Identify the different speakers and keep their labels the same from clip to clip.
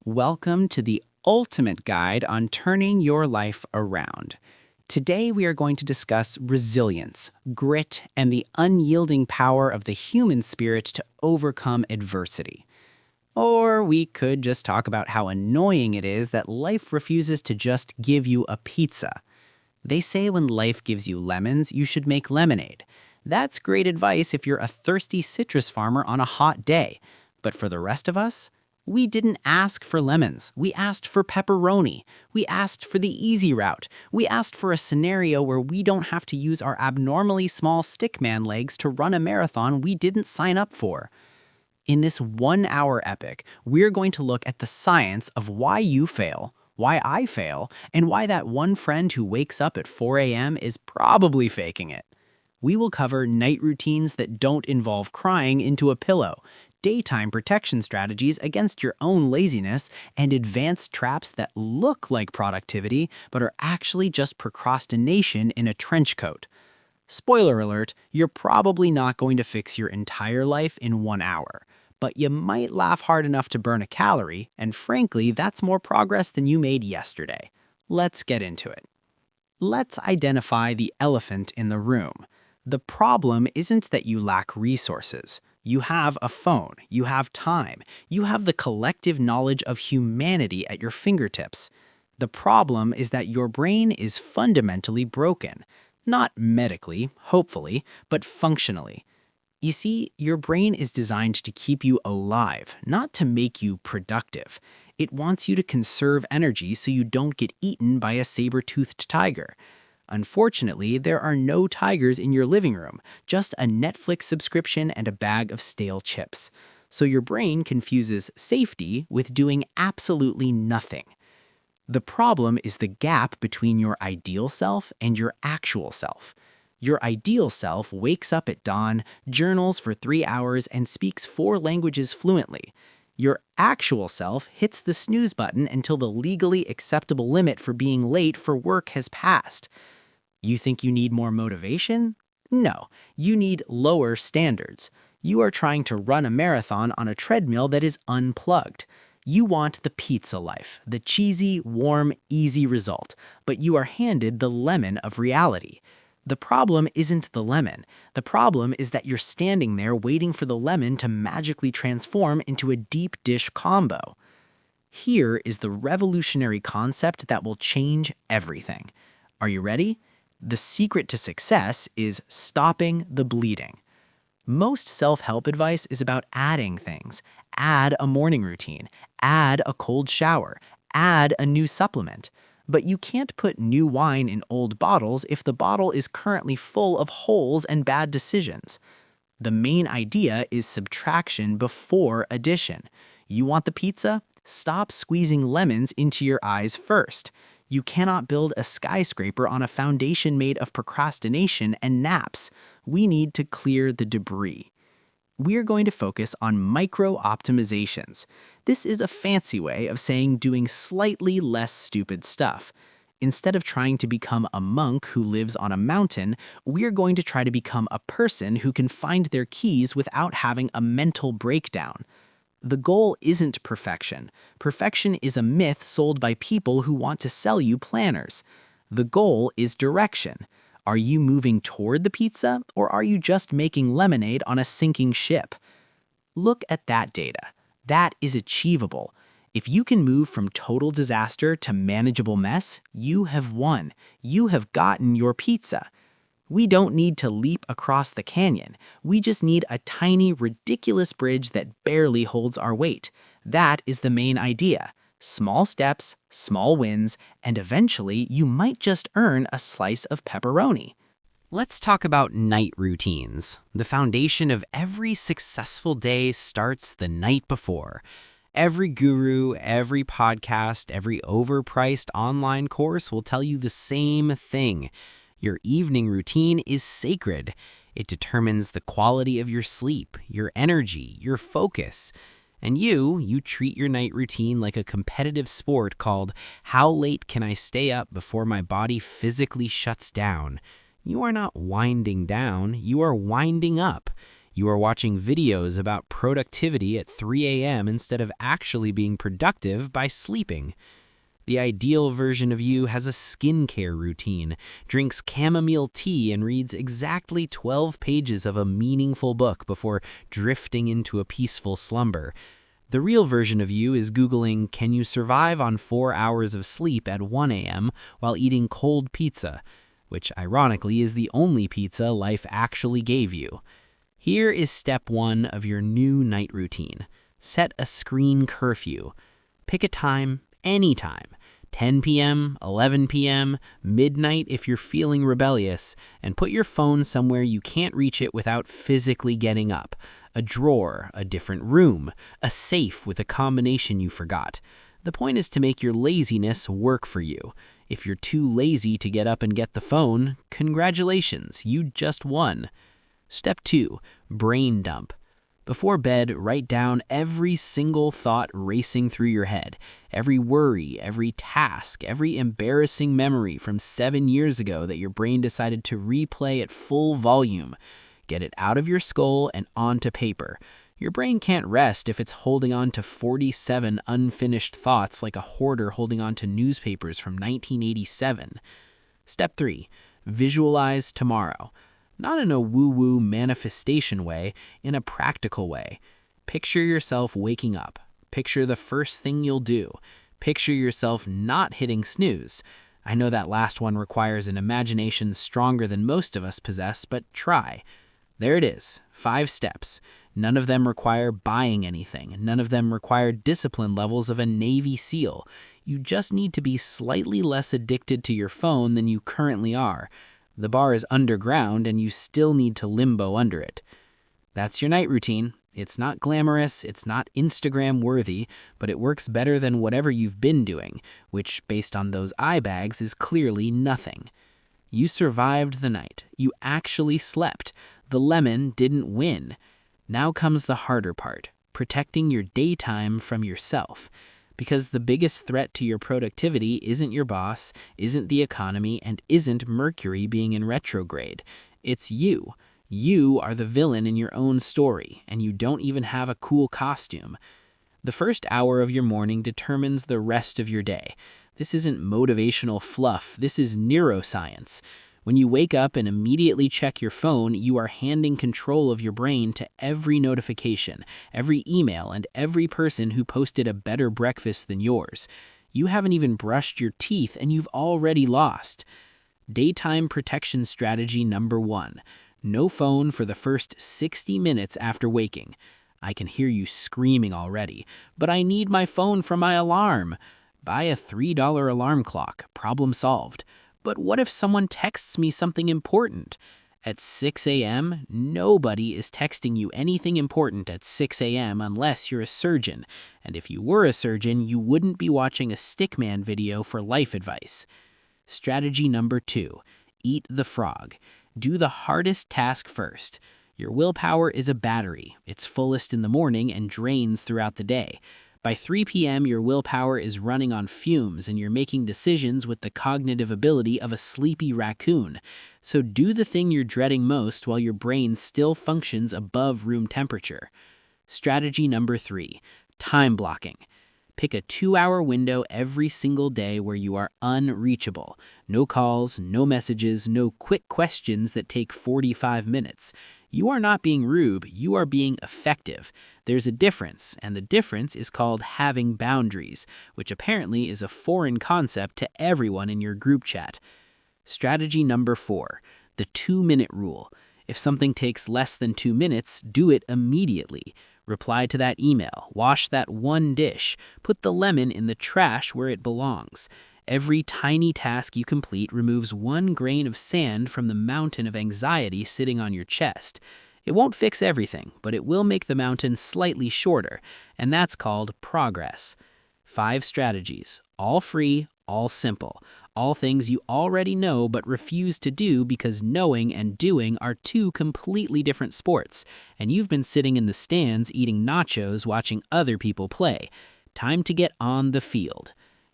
Speaker 1: Welcome to the ultimate guide on turning your life around. Today, we are going to discuss resilience, grit, and the unyielding power of the human spirit to overcome adversity. Or we could just talk about how annoying it is that life refuses to just give you a pizza. They say when life gives you lemons, you should make lemonade. That's great advice if you're a thirsty citrus farmer on a hot day. But for the rest of us, we didn't ask for lemons. We asked for pepperoni. We asked for the easy route. We asked for a scenario where we don't have to use our abnormally small stickman legs to run a marathon we didn't sign up for. In this 1-hour epic, we're going to look at the science of why you fail, why I fail, and why that one friend who wakes up at 4 a.m. is probably faking it. We will cover night routines that don't involve crying into a pillow, daytime protection strategies against your own laziness, and advanced traps that look like productivity but are actually just procrastination in a trench coat. Spoiler alert, you're probably not going to fix your entire life in 1 hour, but you might laugh hard enough to burn a calorie, and frankly, that's more progress than you made yesterday. Let's get into it. Let's identify the elephant in the room. The problem isn't that you lack resources. You have a phone, you have time, you have the collective knowledge of humanity at your fingertips. The problem is that your brain is fundamentally broken. Not medically, hopefully, but functionally. You see, your brain is designed to keep you alive, not to make you productive. It wants you to conserve energy so you don't get eaten by a saber-toothed tiger. Unfortunately, there are no tigers in your living room, just a Netflix subscription and a bag of stale chips. So your brain confuses safety with doing absolutely nothing. The problem is the gap between your ideal self and your actual self. Your ideal self wakes up at dawn, journals for 3 hours, and speaks 4 languages fluently. Your actual self hits the snooze button until the legally acceptable limit for being late for work has passed. You think you need more motivation? No, you need lower standards. You are trying to run a marathon on a treadmill that is unplugged. You want the pizza life, the cheesy, warm, easy result, but you are handed the lemon of reality. The problem isn't the lemon. The problem is that you're standing there waiting for the lemon to magically transform into a deep dish combo. Here is the revolutionary concept that will change everything. Are you ready? The secret to success is stopping the bleeding. Most self-help advice is about adding things. Add a morning routine, add a cold shower, add a new supplement. But you can't put new wine in old bottles if the bottle is currently full of holes and bad decisions. The main idea is subtraction before addition. You want the pizza? Stop squeezing lemons into your eyes first. You cannot build a skyscraper on a foundation made of procrastination and naps. We need to clear the debris. We're going to focus on micro-optimizations. This is a fancy way of saying doing slightly less stupid stuff. Instead of trying to become a monk who lives on a mountain, we're going to try to become a person who can find their keys without having a mental breakdown. The goal isn't perfection. Perfection is a myth sold by people who want to sell you planners. The goal is direction. Are you moving toward the pizza, or are you just making lemonade on a sinking ship? Look at that data. That is achievable. If you can move from total disaster to manageable mess, you have won. You have gotten your pizza. We don't need to leap across the canyon. We just need a tiny, ridiculous bridge that barely holds our weight. That is the main idea. Small steps, small wins, and eventually you might just earn a slice of pepperoni. Let's talk about night routines. The foundation of every successful day starts the night before. Every guru, every podcast, every overpriced online course will tell you the same thing. Your evening routine is sacred. It determines the quality of your sleep, your energy, your focus. And you treat your night routine like a competitive sport called "How late can I stay up before my body physically shuts down?" You are not winding down, you are winding up.
Speaker 2: You are watching videos about productivity at 3 a.m. instead of actually being productive by sleeping. The ideal version of you has a skincare routine, drinks chamomile tea, and reads exactly 12 pages of a meaningful book before drifting into a peaceful slumber. The real version of you is Googling, "Can you survive on 4 hours of sleep at 1 a.m. while eating cold pizza?" which ironically is the only pizza life actually gave you. Here is step 1 of your new night routine. Set a screen curfew. Pick a time, any time. 10 p.m., 11 p.m., midnight if you're feeling rebellious, and put your phone somewhere you can't reach it without physically getting up. A drawer, a different room, a safe with a combination you forgot. The point is to make your laziness work for you. If you're too lazy to get up and get the phone, congratulations, you just won. Step 2, brain dump. Before bed, write down every single thought racing through your head, every worry, every task, every embarrassing memory from 7 years ago that your brain decided to replay at full volume. Get it out of your skull and onto paper. Your brain can't rest if it's holding on to 47 unfinished thoughts like a hoarder holding on to newspapers from 1987. Step 3, visualize tomorrow. Not in a woo-woo manifestation way, in a practical way. Picture yourself waking up. Picture the first thing you'll do. Picture yourself not hitting snooze. I know that last one requires an imagination stronger than most of us possess, but try. There it is, 5 steps. None of them require buying anything. None of them require discipline levels of a Navy SEAL. You just need to be slightly less addicted to your phone than you currently are. The bar is underground and you still need to limbo under it. That's your night routine. It's not glamorous, it's not Instagram worthy, but it works better than whatever you've been doing, which based on those eye bags is clearly nothing. You survived the night. You actually slept. The lemon didn't win. Now comes the harder part, protecting your daytime from yourself. Because the biggest threat to your productivity isn't your boss, isn't the economy, and isn't Mercury being in retrograde. It's you. You are the villain in your own story, and you don't even have a cool costume. The first hour of your morning determines the rest of your day. This isn't motivational fluff, this is neuroscience. When you wake up and immediately check your phone, you are handing control of your brain to every notification, every email, and every person who posted a better breakfast than yours. You haven't even brushed your teeth and you've already lost. Daytime protection strategy number 1. No phone for the first 60 minutes after waking. I can hear you screaming already, but I need my phone for my alarm. Buy a $3 alarm clock. Problem solved. But what if someone texts me something important? At 6 a.m., nobody is texting you anything important at 6 a.m. unless you're a surgeon. And if you were a surgeon, you wouldn't be watching a stickman video for life advice. Strategy number 2. Eat the frog. Do the hardest task first. Your willpower is a battery. It's fullest in the morning and drains throughout the day. By 3 p.m., your willpower is running on fumes and you're making decisions with the cognitive ability of a sleepy raccoon. So do the thing you're dreading most while your brain still functions above room temperature. Strategy number 3. Time blocking. Pick a 2-hour window every single day where you are unreachable. No calls, no messages, no quick questions that take 45 minutes. You are not being rude, you are being effective. There's a difference, and the difference is called having boundaries, which apparently is a foreign concept to everyone in your group chat. Strategy number 4, the 2-minute rule. If something takes less than 2 minutes, do it immediately. Reply to that email, wash that one dish, put the lemon in the trash where it belongs. Every tiny task you complete removes 1 grain of sand from the mountain of anxiety sitting on your chest. It won't fix everything, but it will make the mountain slightly shorter, and that's called progress. 5 strategies, all free, all simple, all things you already know but refuse to do because knowing and doing are 2 completely different sports, and you've been sitting in the stands eating nachos watching other people play. Time to get on the field.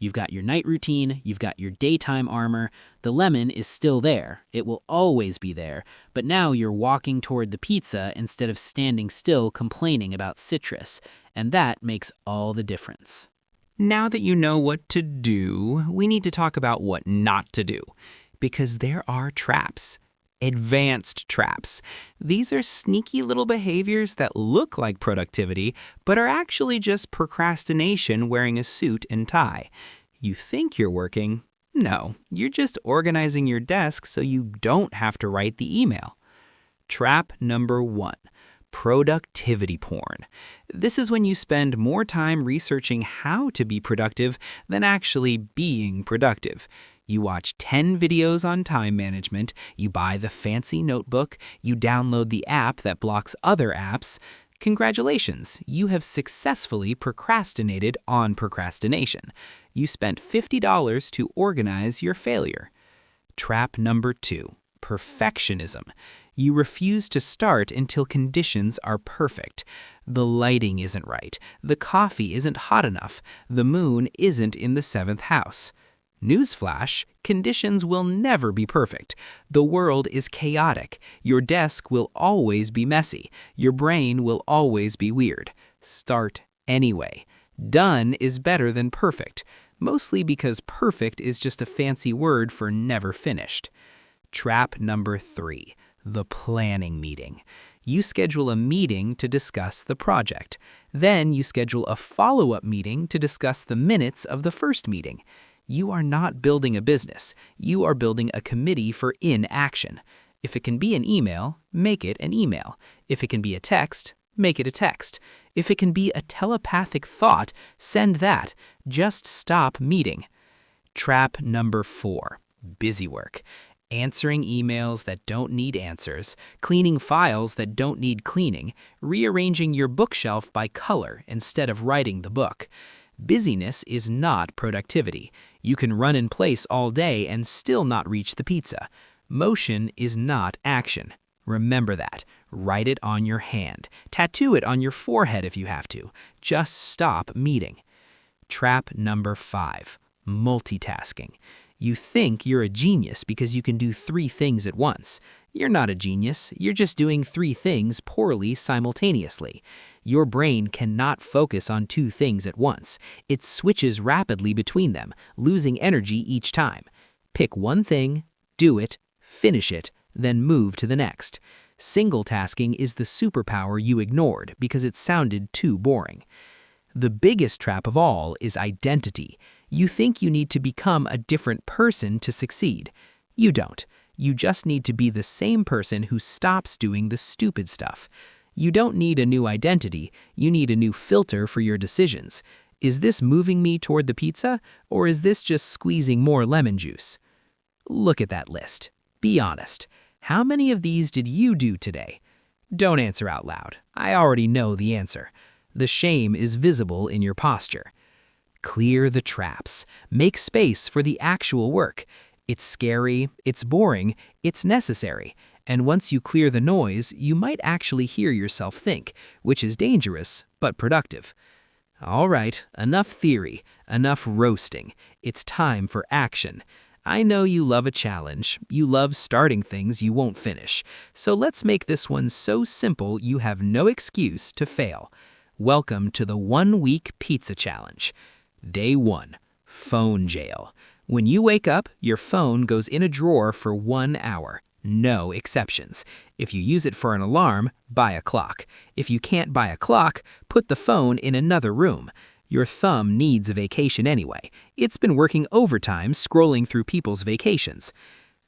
Speaker 2: You've got your night routine, you've got your daytime armor. The lemon is still there. It will always be there. But now you're walking toward the pizza instead of standing still complaining about citrus. And that makes all the difference.
Speaker 1: Now that you know what to do, we need to talk about what not to do. Because there are traps. Advanced traps. These are sneaky little behaviors that look like productivity, but are actually just procrastination wearing a suit and tie. You think you're working. No, you're just organizing your desk so you don't have to write the email. Trap number 1. Productivity porn. This is when you spend more time researching how to be productive than actually being productive. You watch 10 videos on time management, you buy the fancy notebook, you download the app that blocks other apps. Congratulations, you have successfully procrastinated on procrastination. You spent $50 to organize your failure. Trap number 2. Perfectionism. You refuse to start until conditions are perfect. The lighting isn't right, the coffee isn't hot enough, the moon isn't in the 7th house. Newsflash, conditions will never be perfect. The world is chaotic. Your desk will always be messy. Your brain will always be weird. Start anyway. Done is better than perfect, mostly because perfect is just a fancy word for never finished. Trap number 3, the planning meeting. You schedule a meeting to discuss the project. Then you schedule a follow-up meeting to discuss the minutes of the first meeting. You are not building a business. You are building a committee for inaction. If it can be an email, make it an email. If it can be a text, make it a text. If it can be a telepathic thought, send that. Just stop meeting. Trap number 4, busy work. Answering emails that don't need answers, cleaning files that don't need cleaning, rearranging your bookshelf by color instead of writing the book. Busyness is not productivity. You can run in place all day and still not reach the pizza. Motion is not action. Remember that. Write it on your hand. Tattoo it on your forehead if you have to. Just stop meeting. Trap number 5, multitasking. You think you're a genius because you can do 3 things at once. You're not a genius. You're just doing 3 things poorly simultaneously. Your brain cannot focus on 2 things at once. It switches rapidly between them, losing energy each time. Pick one thing, do it, finish it, then move to the next. Single tasking is the superpower you ignored because it sounded too boring. The biggest trap of all is identity. You think you need to become a different person to succeed. You don't. You just need to be the same person who stops doing the stupid stuff. You don't need a new identity. You need a new filter for your decisions. Is this moving me toward the pizza, or is this just squeezing more lemon juice? Look at that list. Be honest. How many of these did you do today? Don't answer out loud. I already know the answer. The shame is visible in your posture. Clear the traps. Make space for the actual work. It's scary, it's boring, it's necessary. And once you clear the noise, you might actually hear yourself think, which is dangerous, but productive. All right, enough theory, enough roasting. It's time for action. I know you love a challenge. You love starting things you won't finish. So let's make this one so simple you have no excuse to fail. Welcome to the 1-week pizza challenge. Day 1, phone jail. When you wake up, your phone goes in a drawer for 1 hour. No exceptions. If you use it for an alarm, buy a clock. If you can't buy a clock, put the phone in another room. Your thumb needs a vacation anyway. It's been working overtime scrolling through people's vacations.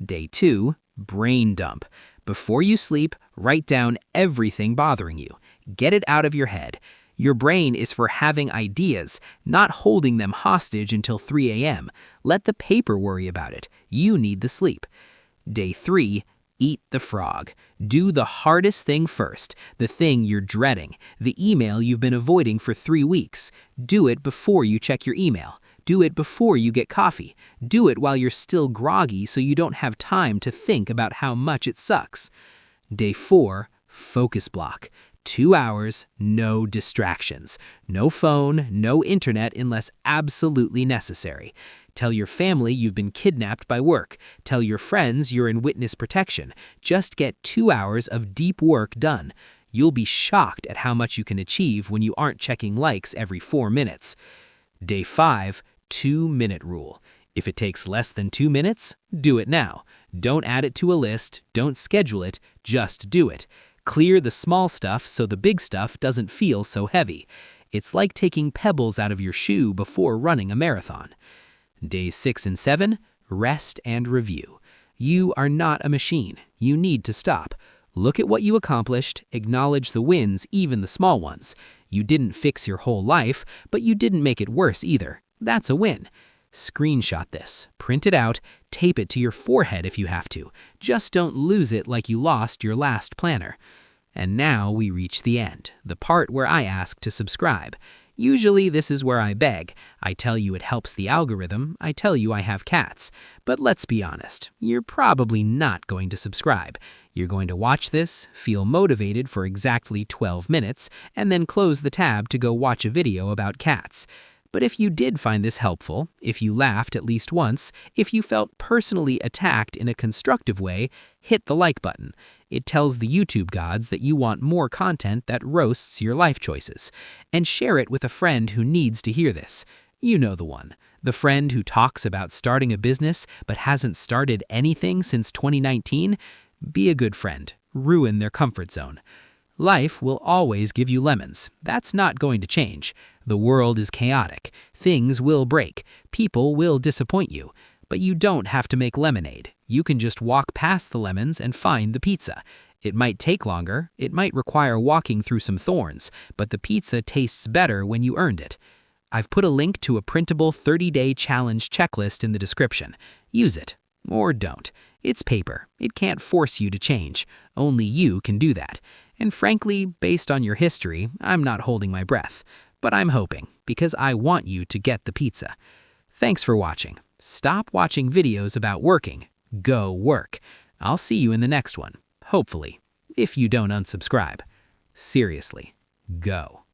Speaker 1: Day 2, brain dump. Before you sleep, write down everything bothering you. Get it out of your head. Your brain is for having ideas, not holding them hostage until 3 a.m. Let the paper worry about it. You need the sleep. Day 3, eat the frog. Do the hardest thing first, the thing you're dreading, the email you've been avoiding for 3 weeks. Do it before you check your email. Do it before you get coffee. Do it while you're still groggy so you don't have time to think about how much it sucks. Day 4, focus block.
Speaker 2: 2 hours, no distractions. No phone, no internet unless absolutely necessary. Tell your family you've been kidnapped by work. Tell your friends you're in witness protection. Just get 2 hours of deep work done. You'll be shocked at how much you can achieve when you aren't checking likes every 4 minutes. Day 5, 2-minute rule. If it takes less than 2 minutes, do it now. Don't add it to a list, don't schedule it, just do it. Clear the small stuff so the big stuff doesn't feel so heavy. It's like taking pebbles out of your shoe before running a marathon. Days 6 and 7, rest and review. You are not a machine. You need to stop. Look at what you accomplished, acknowledge the wins, even the small ones. You didn't fix your whole life, but you didn't make it worse either. That's a win. Screenshot this, print it out, tape it to your forehead if you have to. Just don't lose it like you lost your last planner. And now we reach the end, the part where I ask to subscribe. Usually this is where I beg. I tell you it helps the algorithm. I tell you I have cats. But let's be honest, you're probably not going to subscribe. You're going to watch this, feel motivated for exactly 12 minutes, and then close the tab to go watch a video about cats. But if you did find this helpful, if you laughed at least once, if you felt personally attacked in a constructive way, hit the like button. It tells the YouTube gods that you want more content that roasts your life choices. And share it with a friend who needs to hear this. You know the one. The friend who talks about starting a business but hasn't started anything since 2019? Be a good friend. Ruin their comfort zone. Life will always give you lemons. That's not going to change. The world is chaotic. Things will break. People will disappoint you. But you don't have to make lemonade. You can just walk past the lemons and find the pizza. It might take longer. It might require walking through some thorns. But the pizza tastes better when you earned it. I've put a link to a printable 30-day challenge checklist in the description. Use it. Or don't. It's paper. It can't force you to change. Only you can do that. And frankly, based on your history, I'm not holding my breath. But I'm hoping, because I want you to get the pizza. Thanks for watching. Stop watching videos about working. Go work. I'll see you in the next one. Hopefully. If you don't unsubscribe. Seriously. Go.